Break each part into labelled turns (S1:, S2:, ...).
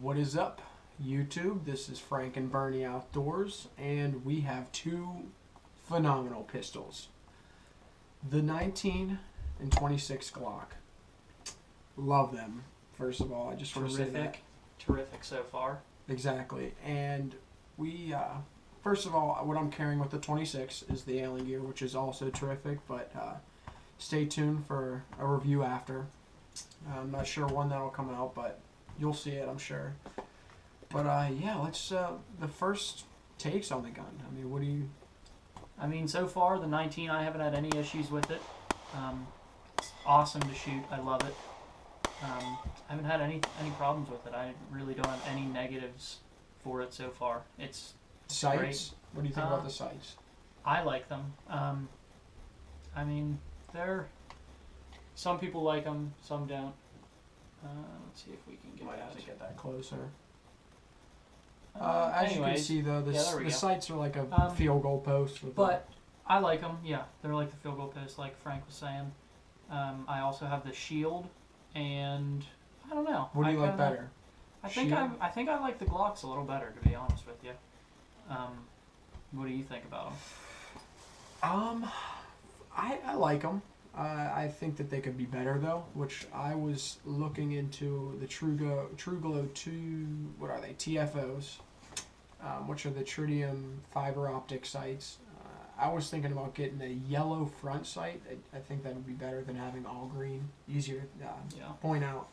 S1: What is up, YouTube? This is Frank and Bernie Outdoors, and we have two phenomenal pistols. The 19 and 26 Glock. Love them, first of all. I just want to say that.
S2: Terrific so far.
S1: Exactly. And we, first of all, what I'm carrying with the 26 is the Alien Gear, which is also terrific, but stay tuned for a review after. I'm not sure when that'll come out, but you'll see it, I'm sure. But yeah, let's the first takes on the gun. I mean, what do you?
S2: I mean, so far the 19, I haven't had any issues with it. It's awesome to shoot. I love it. I haven't had any problems with it. I really don't have any negatives for it so far. It's
S1: Sights?
S2: great.
S1: What do you think about the sights?
S2: I like them. I mean, some people like them, some don't. Let's see if we can get
S1: Might have
S2: that.
S1: to get that closer. As you can see, though, the sights are like a field goal post.
S2: But I like them. Yeah, they're like the field goal post, like Frank was saying. I also have the shield, and I don't know.
S1: What do you like better?
S2: I think I like the Glocks a little better, to be honest with you. What do you think about them?
S1: I like them. I think that they could be better though, which I was looking into the TrueGlow 2, what are they, TFOs, which are the tritium fiber optic sights. I was thinking about getting a yellow front sight. I think that would be better than having all green. Easier to point out.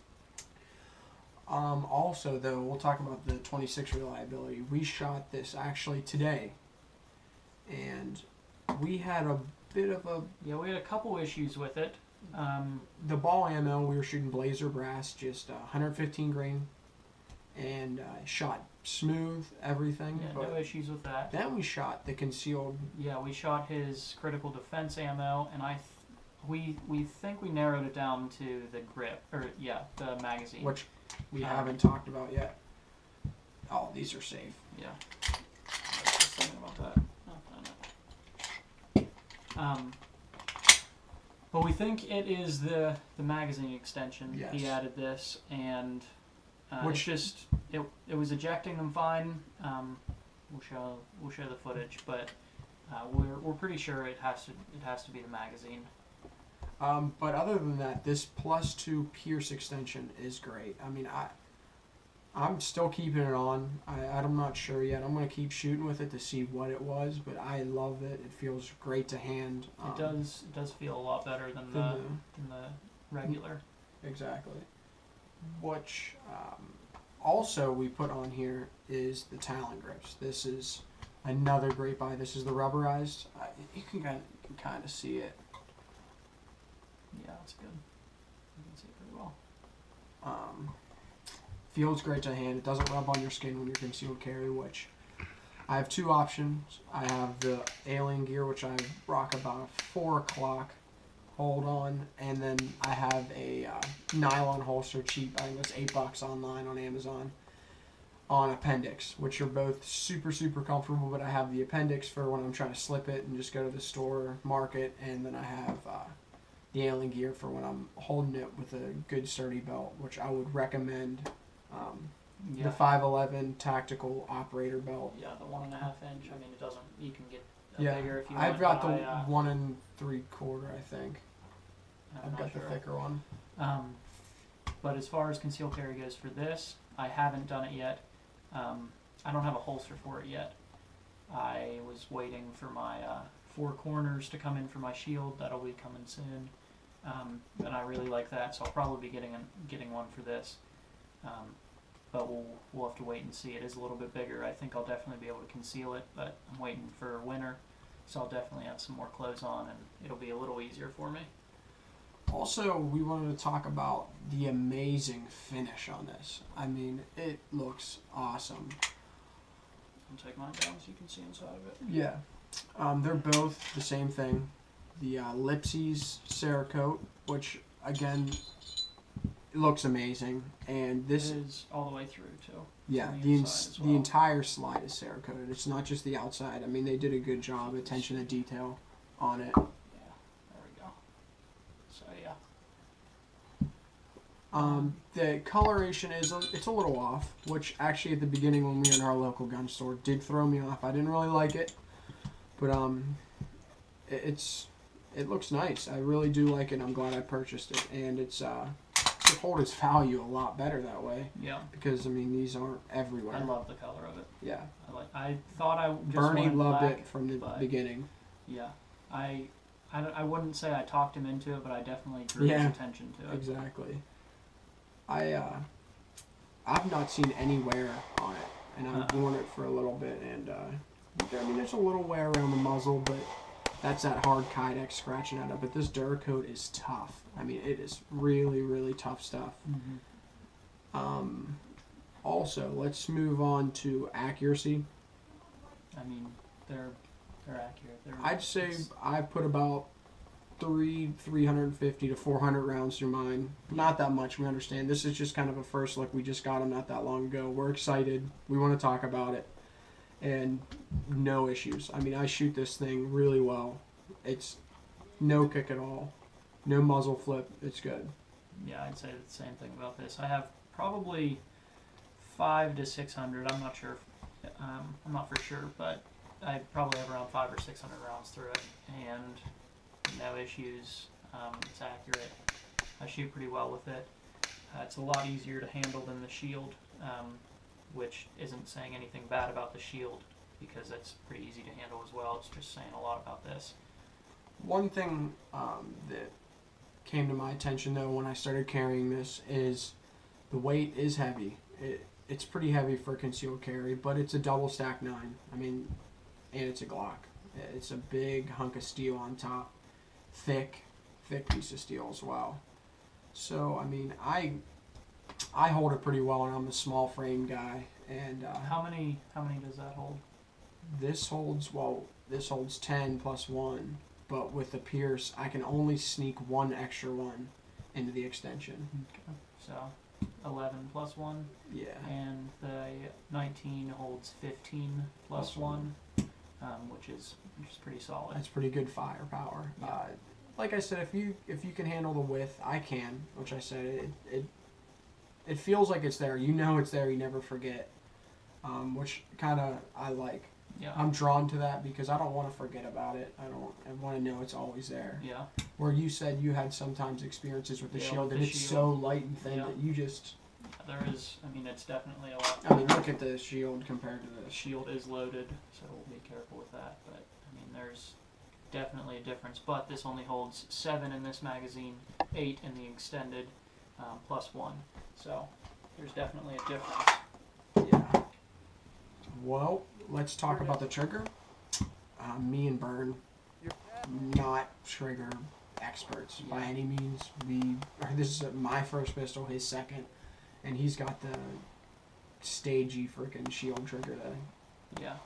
S1: Also though, we'll talk about the 26 reliability. We shot this actually today, and we had a bit of a...
S2: Yeah, we had a couple issues with it.
S1: The ball ammo, we were shooting Blazer Brass, just 115 grain, and shot smooth, everything.
S2: Yeah,
S1: but
S2: no issues with that.
S1: Then we shot the concealed...
S2: Yeah, we shot his critical defense ammo, and we think we narrowed it down to the grip, or the magazine.
S1: Which we haven't talked about yet. Oh, these are safe.
S2: Yeah. I was just thinking about that. But we think it is the magazine extension.
S1: Yes.
S2: He added this, and
S1: Which
S2: it was ejecting them fine. We'll show the footage, but we're pretty sure it has to be the magazine.
S1: But other than that, this +2 Pierce extension is great. I mean, I'm still keeping it on. I'm not sure yet. I'm going to keep shooting with it to see what it was, but I love it. It feels great to hand.
S2: It does feel a lot better than the regular.
S1: Exactly. Which also we put on here is the Talon grips. This is another great buy. This is the rubberized. You can kind of see it.
S2: Yeah, that's good. You can see it pretty well.
S1: Feels great to hand. It doesn't rub on your skin when you're concealed carry, which I have two options. I have the Alien Gear, which I rock about a 4 o'clock hold on, and then I have a nylon holster, cheap. I think it's $8 online on Amazon, on Appendix, which are both super, super comfortable, but I have the Appendix for when I'm trying to slip it and just go to the store, mark it, and then I have the Alien Gear for when I'm holding it with a good sturdy belt, which I would recommend. The 511 tactical operator belt.
S2: Yeah, the 1.5 inch. I mean, it doesn't. You can get bigger if you
S1: want. I've got the 1 3/4. I think. I've got the thicker one.
S2: But as far as concealed carry goes for this, I haven't done it yet. I don't have a holster for it yet. I was waiting for my 4 corners to come in for my shield. That'll be coming soon. And I really like that, so I'll probably be getting one for this. But we'll have to wait and see. It is a little bit bigger. I think I'll definitely be able to conceal it, but I'm waiting for winter, so I'll definitely have some more clothes on, and it'll be a little easier for me.
S1: Also, we wanted to talk about the amazing finish on this. I mean, it looks awesome.
S2: I'll take mine down so you can see inside of it.
S1: Yeah. They're both the same thing. The Lipsy's Cerakote, which, again, it looks amazing, and this
S2: is all the way through too.
S1: Yeah, the entire slide is Cerakoted. It's not just the outside. I mean, they did a good job, attention to detail on it.
S2: Yeah, there we go. So yeah.
S1: The coloration it's a little off, which actually at the beginning when we were in our local gun store did throw me off. I didn't really like it, but it looks nice. I really do like it. I'm glad I purchased it, and it hold its value a lot better that way.
S2: Yeah.
S1: Because I mean these aren't everywhere.
S2: I love the color of it.
S1: Yeah.
S2: I thought I just
S1: Bernie
S2: wanted
S1: loved
S2: black,
S1: it from the beginning.
S2: Yeah. I wouldn't say I talked him into it, but I definitely drew his attention to it.
S1: Exactly. I've not seen any wear on it, and I've worn it for a little bit, and I mean there's a little wear around the muzzle, but that's that hard Kydex scratching at it. But this Duracoat is tough. I mean it is really, really tough stuff.
S2: Mm-hmm.
S1: Also, let's move on to accuracy.
S2: I mean they're accurate.
S1: I'd say I put about 350 to 400 rounds through mine. Not that much, we understand. This is just kind of a first look. We just got them not that long ago. We're excited. We want to talk about it. And no issues. I mean, I shoot this thing really well. It's no kick at all. No muzzle flip. It's good.
S2: Yeah, I'd say the same thing about this. I have probably 500 to 600. I'm not sure. I'm not for sure, but I probably have around 500 or 600 rounds through it, and no issues. It's accurate. I shoot pretty well with it. It's a lot easier to handle than the Shield, which isn't saying anything bad about the Shield because that's pretty easy to handle as well. It's just saying a lot about this.
S1: One thing that came to my attention though when I started carrying this is the weight is heavy. It's pretty heavy for concealed carry, but it's a double stack 9. I mean, and it's a Glock. It's a big hunk of steel on top. Thick piece of steel as well. So, I mean, I hold it pretty well, and I'm a small frame guy. And
S2: how many does that hold?
S1: This holds 10 plus 1, but with the Pierce, I can only sneak one extra one into the extension.
S2: Okay. So 11 plus 1.
S1: Yeah.
S2: And the 19 holds 15 plus 1. Which is pretty solid.
S1: That's pretty good firepower.
S2: Yeah.
S1: Like I said, if you can handle the width, I can. Which I said it feels like it's there. You know it's there. You never forget. Which kind of I like.
S2: Yeah.
S1: I'm drawn to that because I don't want to forget about it. I want to know it's always there.
S2: Yeah.
S1: Where you said you had sometimes experiences with the Shield
S2: with
S1: and
S2: the
S1: it's
S2: Shield.
S1: so light and thin that you just.
S2: There is. I mean, it's definitely a lot.
S1: I mean, look at the Shield compared to
S2: The
S1: this.
S2: Shield is loaded, so we'll be careful with that. But I mean, there's definitely a difference. But this only holds 7 in this magazine, 8 in the extended, plus 1. So there's definitely a difference.
S1: Yeah. Well, let's talk about the trigger. Me and Bern, not trigger experts by any means. This is my first pistol, his second, and he's got the stagey freaking Shield trigger that
S2: Yeah.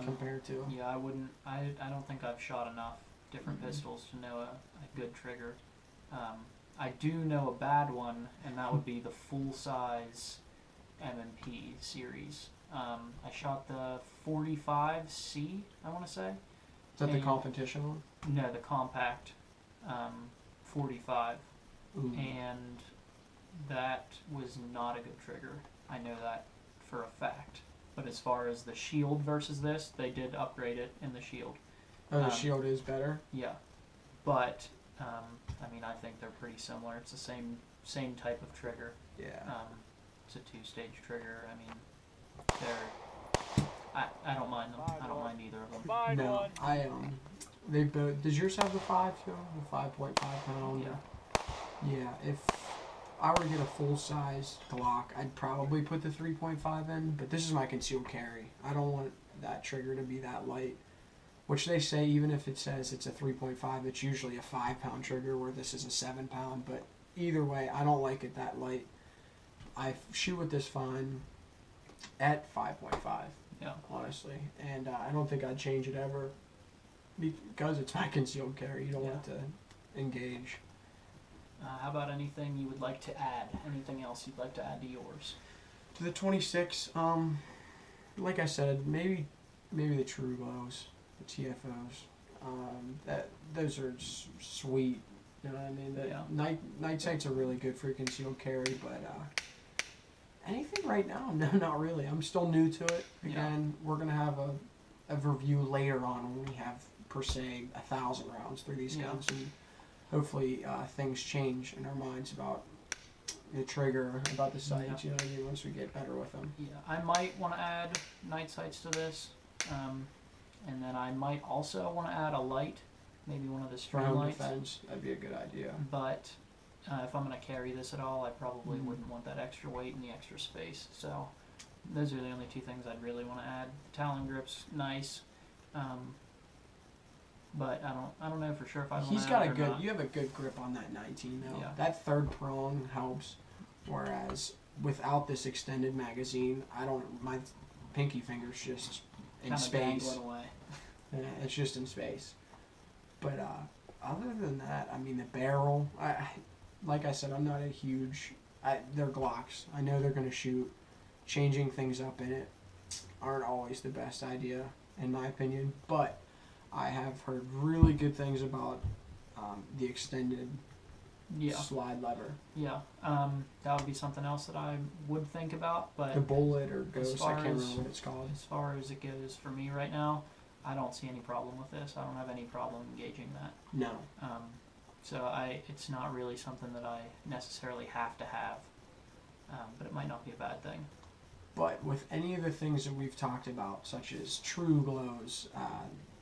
S1: compared to.
S2: Yeah, I wouldn't. I don't think I've shot enough different pistols to know a good trigger. I do know a bad one, and that would be the full size M&P series. I shot the 45C, I want to say.
S1: Is that the competition one?
S2: No, the compact 45.
S1: Ooh.
S2: And that was not a good trigger. I know that for a fact. But as far as the Shield versus this, they did upgrade it in the Shield.
S1: Oh, the Shield is better?
S2: Yeah. But, I mean, I think they're pretty similar. It's the same type of trigger.
S1: Yeah.
S2: It's a 2-stage trigger. I mean, I don't mind them. I don't mind either of them.
S1: No, they both. Does yours have the 5 too? The 5.5 pound?
S2: Yeah.
S1: Yeah. If I were to get a full size Glock, I'd probably put the 3.5 in. But this is my concealed carry. I don't want that trigger to be that light. Which they say even if it says it's a 3.5, it's usually a 5-pound trigger where this is a 7-pound. But either way, I don't like it that light. I shoot with this fine at 5.5.
S2: Yeah.
S1: Honestly, and I don't think I'd change it ever because it's my concealed carry. You don't want to engage.
S2: How about anything you would like to add? Anything else you'd like to add to yours?
S1: To the 26, like I said, maybe the True Lows, the TFOs. Those are sweet. You know what I mean?
S2: Yeah.
S1: Night sights are really good for concealed carry, but anything right now, no, not really. I'm still new to it. Again, we're gonna have a review later on when we have per se 1,000 rounds through these guns, and hopefully things change in our minds about the trigger, about the sights. You know what I mean? Once we get better with them.
S2: Yeah, I might want to add night sights to this, and then I might also want to add a light, maybe one of the
S1: For
S2: string
S1: home
S2: lights.
S1: defense, that'd be a good idea.
S2: But if I'm going to carry this at all, I probably wouldn't want that extra weight and the extra space. So those are the only two things I'd really want to add. Talon grips, nice. But I don't know for sure if I want to
S1: He's
S2: add
S1: got
S2: it
S1: a
S2: or
S1: good.
S2: not.
S1: You have a good grip on that 19 though.
S2: Yeah.
S1: That third prong helps, whereas without this extended magazine, I don't. My pinky finger's just in
S2: Kinda
S1: space.
S2: dangling away.
S1: Yeah, it's just in space. But other than that, I mean the barrel. Like I said, I'm not a huge. They're Glocks. I know they're gonna shoot. Changing things up in it aren't always the best idea, in my opinion. But I have heard really good things about the extended slide lever.
S2: Yeah. That would be something else that I would think about. But
S1: The bullet or ghost, I
S2: far
S1: can't
S2: as-
S1: remember what it's called.
S2: as far as it goes for me right now, I don't see any problem with this. I don't have any problem engaging that.
S1: No.
S2: So it's not really something that I necessarily have to have, but it might not be a bad thing.
S1: But with any of the things that we've talked about, such as true glows,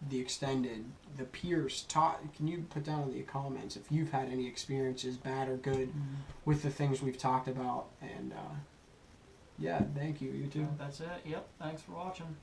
S1: the extended, the pierce, can you put down in the comments if you've had any experiences, bad or good, with the things we've talked about? And yeah, thank you. You too.
S2: That's it. Yep. Thanks for watching.